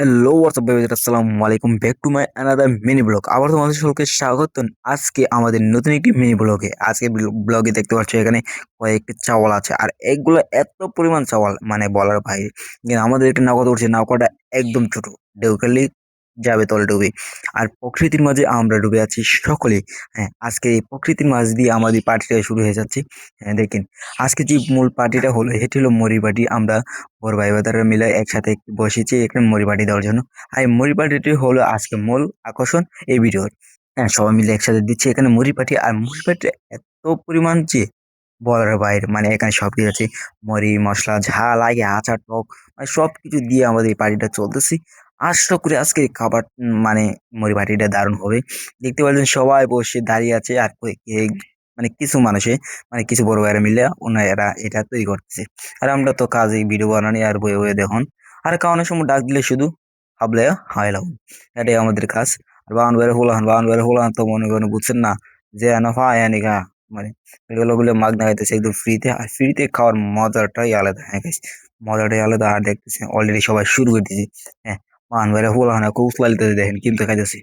Hello WhatsApp baby আসসালামু আলাইকুম back to my another mini blog. আবার তোমাদের সকলকে স্বাগত। আজকে আমাদের নতুন একটি মিনি ব্লগে আজকে ব্লগে দেখতে পাচ্ছ এখানে কয়েকটি চাওয়াল আছে, আর এগুলো এত পরিমাণ চাওয়াল মানে বলার বাইরে। কিন্তু আমাদের একটা নৌকা উঠছে, নৌকাটা একদম ছোট, ঢেউ খেললেই যাবে তলে ডুবে। আর প্রকৃতির মাঝে আমরা ডুবে আছি সকলেই। হ্যাঁ, আজকে এই প্রকৃতির মাঝ দিয়ে আমাদের পার্টিটা শুরু হয়ে যাচ্ছে। হ্যাঁ দেখেন, আজকে যে মূল পার্টিটা হলো এটি হলো মরি পার্টি। আমরা ওর ভাই ভাইদাররা মিলে একসাথে বসেছি এখানে মুড়ি বাটি দেওয়ার জন্য। আর এই মুড়ি বাটিটি হলো আজকে মূল আকর্ষণ এই ভিডিওর। হ্যাঁ, সবাই মিলে একসাথে দিচ্ছে এখানে মুড়ি বাটি, আর মুড়ি বাটি এত পরিমাণ যে বলার বাইরে। মানে এখানে সব কিছু আছে, মুড়ি মশলা ঝাল লাগে, আচার টক, মানে সবকিছু দিয়ে আমাদের এই পার্টিটা চলতেছি। আশা করি আজকে এই খাবার মানে মুড়ি বাটিটা দারুণ হবে। দেখতে পাচ্ছেন সবাই বসে দাঁড়িয়ে আছে, আর মানে কিছু মানুষে মানে কিছু বড় ভাইরা মিলে ওনারা এটা তৈরি করতেছে। আর আমরা তো কাজে ভিডিও বানানি আর বয়ে বয়ে দেখুন। আর কারণের সময় ডাক দিলে শুধু হাবলে হাইলাম, এটাই আমাদের কাজ। আর বাউন বেড়ে হলান তো মনে করেন বুঝছেন না, যে এনফা এনিকা মানে এগুলো গুলো মাগনা খাইতেছে একদম ফ্রিতে। আর ফ্রিতে খাওয়ার মজাটাই আলাদা। হ্যাঁ guys, মজাটাই আলাদা। আর দেখতেছি অলরেডি সবাই শুরু করে দিয়েছে। হ্যাঁ, বাউন বেড়ে হলান কৌশলালিতে দেখেন কিন্তু খাইতেছে।